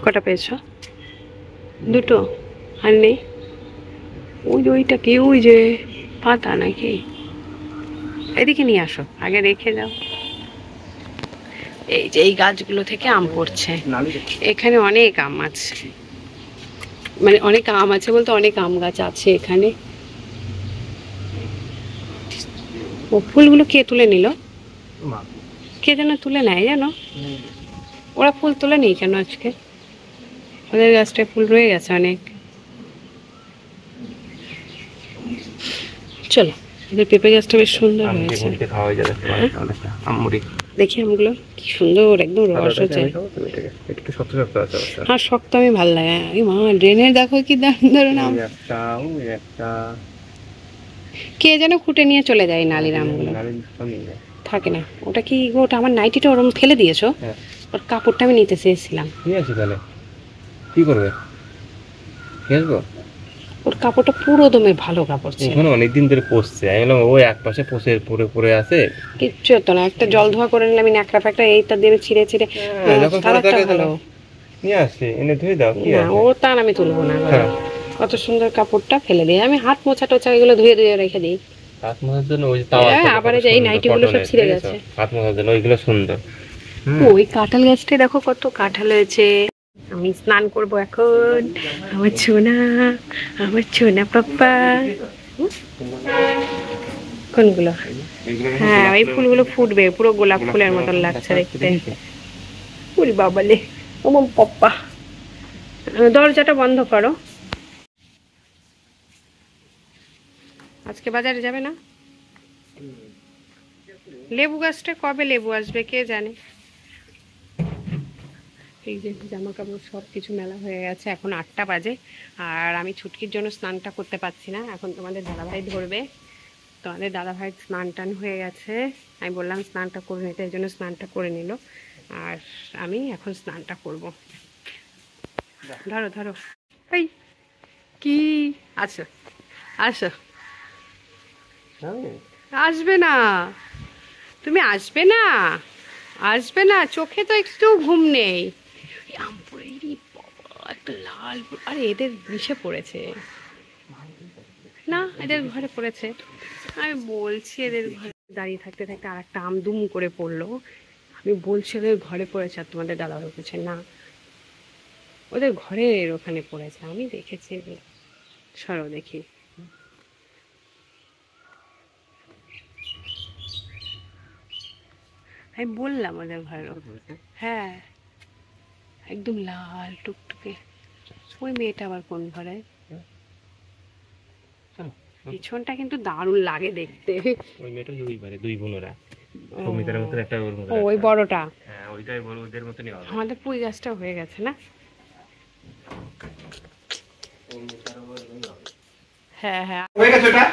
কটা পেয়েছো? দুটো? আর নেই? ওই যে ওইটা কি, ওই যে পাতা নাকি? এদিকে নিয়ে আসো, আগে রেখে দাও। এই যে এই গাছগুলো থেকে আম পড়ছে, এখানে অনেক আম আছে, মানে অনেক আম আছে বলতে অনেক আম গাছ আছে এখানে। ও ফুলগুলো কে তুলে নিল? কে যেন তুলে নেয় জানো? ওরা ফুল তুলে নেই কেন আজকে? ওদের গাছটায় ফুল রয়ে গেছে অনেক। চলো, ওদের পেঁপে গাছটা বেশ সুন্দর হয়েছে। দেখি আমগুলো কি সুন্দর, একদম রস হচ্ছে। হ্যাঁ শক্ত, আমি ভাল লাগে। এই মা, ড্রেনের দেখো কি দারুণ দারুণ আম। কে যেন খুঁটে নিয়ে চলে যায় নালির আমগুলো, থাকে না। ওটা কি, ওটা আমার নাইটিটা ওরম ফেলে দিয়েছো? ওর কাপড়টা আমি নিতে চেয়েছিলাম। তাহলে কি করবে? ওর কাপড়টা পুরো দমে ভালো কাপড় ছিল, ওখানে অনেকদিন ধরে পচছে। আমি বললাম ওই এক পাশে পচে পড়ে পড়ে আছে, কিচ্ছু হতো না। একটা জল ধোয়া করে নিলাম, আমি ন্যাকড়া ফ্যাকড়া এইটা দিয়ে ছিঁড়ে ছিঁড়ে ভালো নিয়ে আসছে, এনে ধুয়ে দাও। কি না, ও তার আমি তুলবো না। কত সুন্দর কাপড়টা ফেলে দিই আমি। হাত মোছা টোছা এগুলো ধুয়ে ধুয়ে রেখে দিই। হাত মোছার জন্য ওই আবার এই নাইটিগুলো সব ছিঁড়ে গেছে, হাত মোছার জন্য ওইগুলো সুন্দর। ওই কাঁঠাল গাছটায় দেখো কত কাঁঠাল হয়েছে। আমি স্নান করব এখন, আমার ছোনা, আমার ছোনা পাপ্পা। কোনগুলো? হ্যাঁ, ওই ফুলগুলো ফুটবে, পুরো গোলাপ ফুলের মতন লাগছে দেখতে। ওরে বাবালে, ওমম পাপ্পা, দরজাটা বন্ধ করো। আজকে বাজারে যাবে না? লেবু গাছটা কবে লেবু আসবে কে জানে। এই যে জামা কাপড় সব কিছু মেলা হয়ে গেছে, এখন 8টা বাজে। আর আমি ছুটকির জন্য স্নানটা করতে পারছি না, এখন তোমাদের দাদাভাই ধরবে। তোমাদের দাদাভাই স্নান টান হয়ে গেছে, আমি বললাম স্নানটা করে নিতে, এই জন্য স্নানটা করে নিল। আর আমি এখন স্নানটা করব। ধরো ধরো, এই কি, আসো আসো। আসবে না? তুমি আসবে না? আসবে না? চোখে তো একটু ঘুম নেই। একটা লাল, আরে এদের বিষে পড়েছে না, এদের ঘরে পড়েছে। আমি বলছি এদের ঘরে দাঁড়িয়ে থাকতে থাকতে আর একটা আম দুম করে পড়লো। আমি বলছি ওদের ঘরে পড়েছে, আর তোমাদের দাদা বলছে না, ওদের ঘরের ওখানে পড়েছে, আমি দেখেছি। সরো দেখি। আমি বললাম ওদের ঘরে, হ্যাঁ একদম লাল টুকটুকে। ওই মেয়েটা আবার কোন ঘরে? পিছনটা কিন্তু দারুণ লাগে দেখতে। ওই মেয়েটা ওই পারে, দুই বোনেরা সমিতার মতন একটা ওর মতন। ওই বড়টা? হ্যাঁ ওইটাই বড়, ওদের মতনই হবে। আমাদের পুঁই গাছটা হয়ে গেছে না? হ্যাঁ হ্যাঁ হয়ে গেছে ওটা,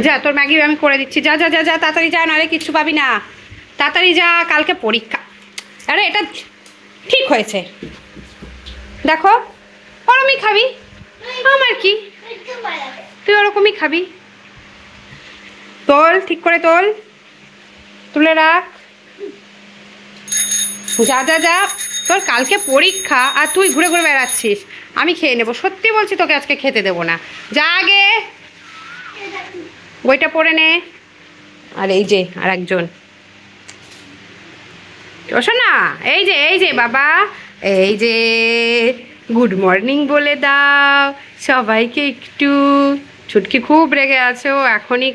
যা, তোর ম্যাগি আমি করে দিচ্ছি। যা যা যা যা, তাড়াতাড়ি যা, নাহলে কিচ্ছু পাবি না। তাড়াতাড়ি যা, কালকে পরীক্ষা। আরে এটা ঠিক হয়েছে, দেখো ওরকমই খাবি, আমার কি, তুই ওরকমই খাবি। তোল, ঠিক করে তোল, তুলে রাখ। যা যা যা, তোর কালকে পরীক্ষা আর তুই ঘুরে ঘুরে বেড়াচ্ছিস। আমি খেয়ে নেবো, সত্যি বলছি, তোকে আজকে খেতে দেবো না। যা আগে বইটা পড়ে নে। আর এই যে আর একজন, ওসো না, এই যে এই যে বাবা, এই যে গুড মর্নিং বলে দাও সবাইকে একটু। ছুটকি খুব রেগে আছে, ও এখনই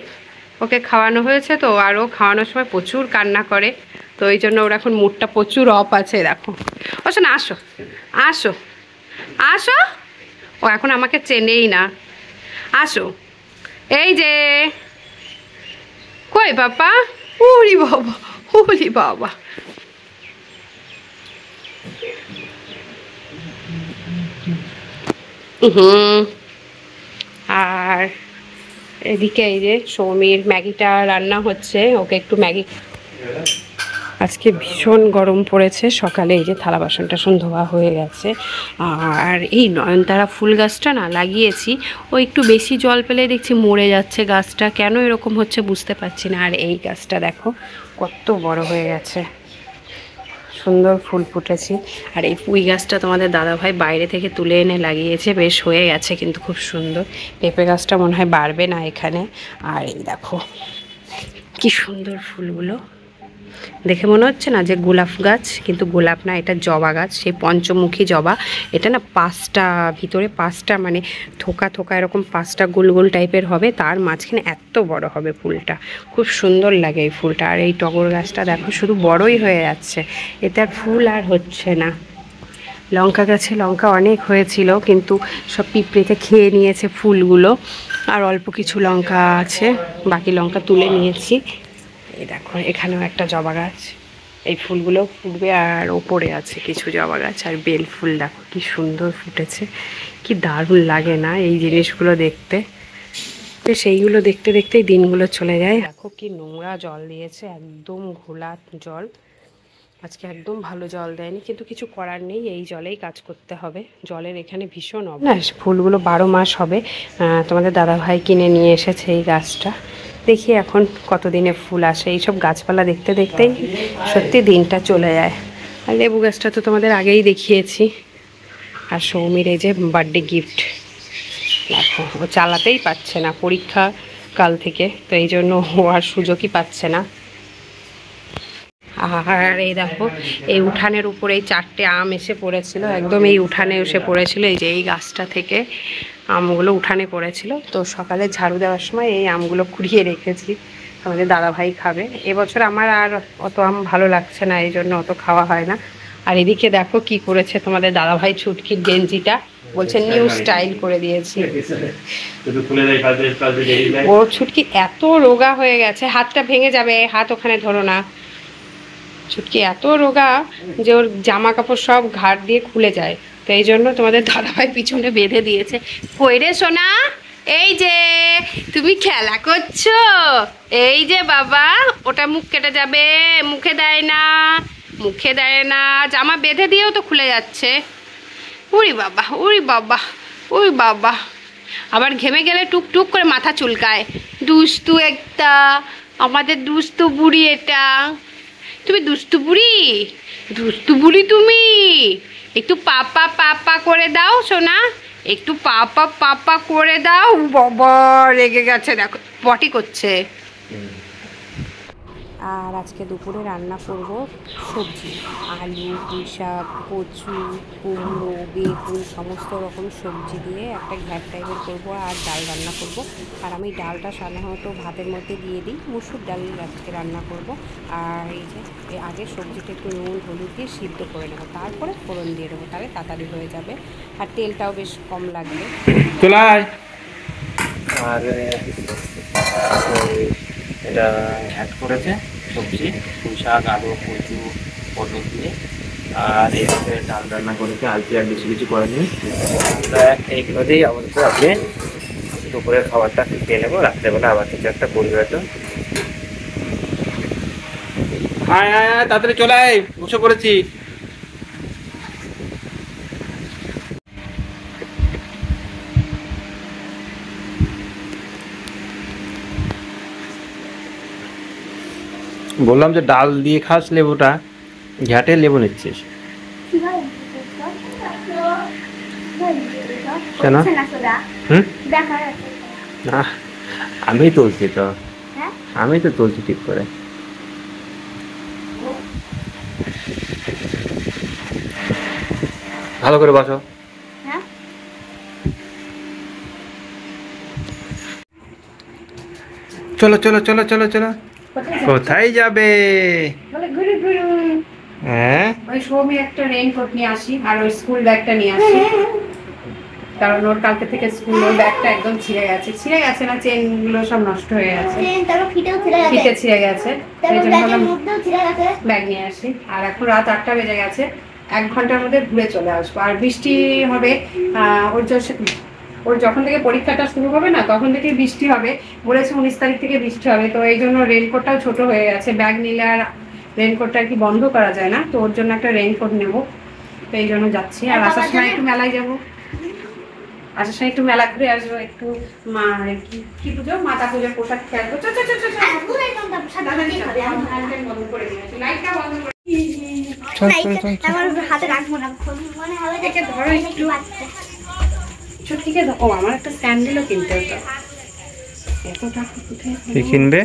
ওকে খাওয়ানো হয়েছে তো, আর ও খাওয়ানোর সময় প্রচুর কান্না করে, তো এই জন্য ওর এখন মুডটা প্রচুর অফ আছে। দেখো, ওসো না, আসো আসো আসো। ও এখন আমাকে চেনেই না, আসো। এই যে কই বাবা, উরি বাবা, উরি বাবা। আর এদিকে এই যে সৌমির ম্যাগিটা রান্না হচ্ছে, ওকে একটু ম্যাগি। আজকে ভীষণ গরম পড়েছে, সকালে এই যে থালা বাসন টাসন ধোয়া হয়ে গেছে। আর এই নয়নতারা ফুল গাছটা না লাগিয়েছি, ও একটু বেশি জল পেলে দেখছি মরে যাচ্ছে গাছটা, কেন এরকম হচ্ছে বুঝতে পারছি না। আর এই গাছটা দেখো কত বড় হয়ে গেছে, সুন্দর ফুল ফুটেছে। আর এই পুঁই গাছটা তোমাদের দাদাভাই বাইরে থেকে তুলে এনে লাগিয়েছে, বেশ হয়ে গেছে কিন্তু খুব সুন্দর। পেঁপে গাছটা মনে হয় বাড়বে না এখানে। আর এই দেখো কি সুন্দর ফুলগুলো, দেখে মনে হচ্ছে না যে গোলাপ গাছ, কিন্তু গোলাপ না, এটা জবা গাছ, সেই পঞ্চমুখী জবা। এটা না 5টা, ভিতরে 5টা মানে থোকা থোকা এরকম 5টা গোল গোল টাইপের হবে, তার মাঝখানে এত বড় হবে ফুলটা, খুব সুন্দর লাগে এই ফুলটা। আর এই টগর গাছটা দেখো শুধু বড়ই হয়ে যাচ্ছে, এতে আর ফুল আর হচ্ছে না। লঙ্কা গাছে লঙ্কা অনেক হয়েছিল, কিন্তু সব পিঁপড়েতে খেয়ে নিয়েছে ফুলগুলো। আর অল্প কিছু লঙ্কা আছে, বাকি লঙ্কা তুলে নিয়েছি। এই দেখো এখানেও একটা জবা গাছ, এই ফুলগুলো ফুটবে। আর ওপরে আছে কিছু জবা গাছ, আর বেল ফুল দেখো কি সুন্দর ফুটেছে, কি দারুণ লাগে না এই জিনিসগুলো দেখতে। তো সেইগুলো দেখতে দেখতেই দিনগুলো চলে যায়। দেখো কি নোংরা জল দিয়েছে, একদম ঘোলা জল, আজকে একদম ভালো জল দেয়নি, কিন্তু কিছু করার নেই, এই জলেই কাজ করতে হবে। জলের এখানে ভীষণ অভাব। না ফুলগুলো 12 মাস হবে। তোমাদের দাদাভাই কিনে নিয়ে এসেছে এই গাছটা, দেখি এখন কতদিনে ফুল আসে। এইসব গাছপালা দেখতে দেখতেই সত্যি দিনটা চলে যায়। আর লেবু গাছটা তো তোমাদের আগেই দেখিয়েছি। আর সৌমির এই যে বার্থডে গিফট, দেখো ও চালাতেই পারছে না পরীক্ষা কাল থেকে, তো এই জন্য ও আর সুযোগই পাচ্ছে না। আর এই দেখো এই উঠানের উপরে এই 4টে আম এসে পড়েছিল, একদম এই উঠানে এসে পড়েছিল, এই যে এই গাছটা থেকে আমগুলো উঠানে পড়েছিল। তো সকালে ঝাড়ু দেওয়ার সময় এই আমগুলো কুড়িয়ে রেখেছি, আমাদের দাদাভাই খাবে। এবছর আমার আর অত আম ভালো লাগছে না, এই জন্য অত খাওয়া হয় না। আর এদিকে দেখো কি করেছে তোমাদের দাদাভাই, ছুটকির গেঞ্জিটা বলছে নিউ স্টাইল করে দিয়েছি। ও ছুটকি এত রোগা হয়ে গেছে, হাতটা ভেঙে যাবে, হাত ওখানে ধরো না। ছুটকি এত রোগা যে ওর জামা কাপড় সব ঘাড় দিয়ে খুলে যায়, তো এই জন্য তোমাদের দাদাভাই পিছনে বেঁধে দিয়েছে। কই রে সোনা, এই যে তুমি খেলা করছো, এই যে বাবা, ওটা মুখ কেটে যাবে, মুখে দেয় না, মুখে দেয় না, জামা বেঁধে দিয়েও তো খুলে যাচ্ছে। উরি বাবা, উরি বাবা, উরি বাবা, আবার ঘেমে গেলে টুকটুক করে মাথা চুলকায়। দুষ্টু একটা, আমাদের দুষ্টু বুড়ি এটা। তুমি দুষ্টু বুড়ি, দুষ্টু বুড়ি তুমি। একটু পাপা পাপা করে দাও সোনা, একটু পাপা পাপা করে দাও। বাবা রেগে গেছে, দেখো পটি করছে। আর আজকে দুপুরে রান্না করব সবজি, আলু, পুঁই শাক, কচু, কুমড়ো, বেগুন, সমস্ত রকম সবজি দিয়ে একটা ঘ্যাট টাইপের করবো, আর ডাল রান্না করব। আর আমি ডালটা সাধারণত ভাতের মধ্যে দিয়ে দিই, মুসুর ডাল আজকে রান্না করব। আর এই যে আগে সবজিটা একটু নুন হলুদ দিয়ে সিদ্ধ করে নেবো, তারপরে ফোড়ন দিয়ে দেবো, তাহলে তাড়াতাড়ি হয়ে যাবে, আর তেলটাও বেশ কম লাগবে। চলাই আর এটা অ্যাড করেছে সবজি, পুঁই শাক, আলু, কচু, পটল দিয়ে। আর এভাবে ডাল রান্না করেছে, আজকে আর বেশি কিছু করেনি। আমরা এইগুলো দিয়েই আমাদের আজকে দুপুরের খাবারটা খেয়ে নেবো, রাত্রেবেলা আবার কিছু একটা করবে হয়তো। হ্যাঁ হ্যাঁ তাড়াতাড়ি চলে আয়, বসে পড়েছি। বললাম যে ডাল দিয়ে খাস লেবুটা, ঘ্যাটে লেবু নিচ্ছিস কেন? না আমি তুলছি তো, আমি তো তুলছি ঠিক করে। ভালো করে বসো। চলো চলো চলো চলো চলো, কোথায় যাবে? হ্যাঁ ওই সৌমি একটা রেইনকোট নিয়ে আসি, আর ওই স্কুল ব্যাগটা নিয়ে আসি, কারণ ওর কালকে থেকে স্কুল, ওর ব্যাগটা একদম ছিঁড়ে গেছে। ছিঁড়ে গেছে না, চেন গুলো সব নষ্ট হয়ে গেছে, ফিতে ছিঁড়ে গেছে, সেই জন্য ব্যাগ নিয়ে আসি। আর এখন রাত 8টা বেজে গেছে, 1 ঘন্টার মধ্যে ঘুরে চলে আসবো। আর বৃষ্টি হবে, ওর যখন থেকে পরীক্ষাটা শুরু হবে না, তখন থেকে বৃষ্টি হবে বলেছে, 19 তারিখ থেকে বৃষ্টি হবে। তো এই জন্য রেইনকোটটাও ছোট হয়ে গেছে, ব্যাগ নিলে আর রেইনকোটটা আর কি বন্ধ করা যায় না, তো ওর জন্য একটা রেইনকোট নেবো, তো এই জন্য যাচ্ছি। আর আসার সময় একটু মেলায় যাবো, আসার সময় একটু মেলা ঘুরে আসবো, একটু কি পুজো, মাতা পুজোর পোশাক খেয়ালবো। চল না, চল চল আমার হাতে রাখবো না, মনে হবে যে একে ধরো একটু। বাচ্চা। ছুটকিকে ও আমার একটা স্যান্ডেলও কিনতে হতো। এত টাকা কোথায় কি কিনবে?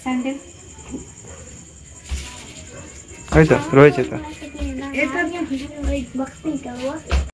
স্যান্ডেল? ওই তো রয়েছে তো। এটা আমি বক্সিং করবো।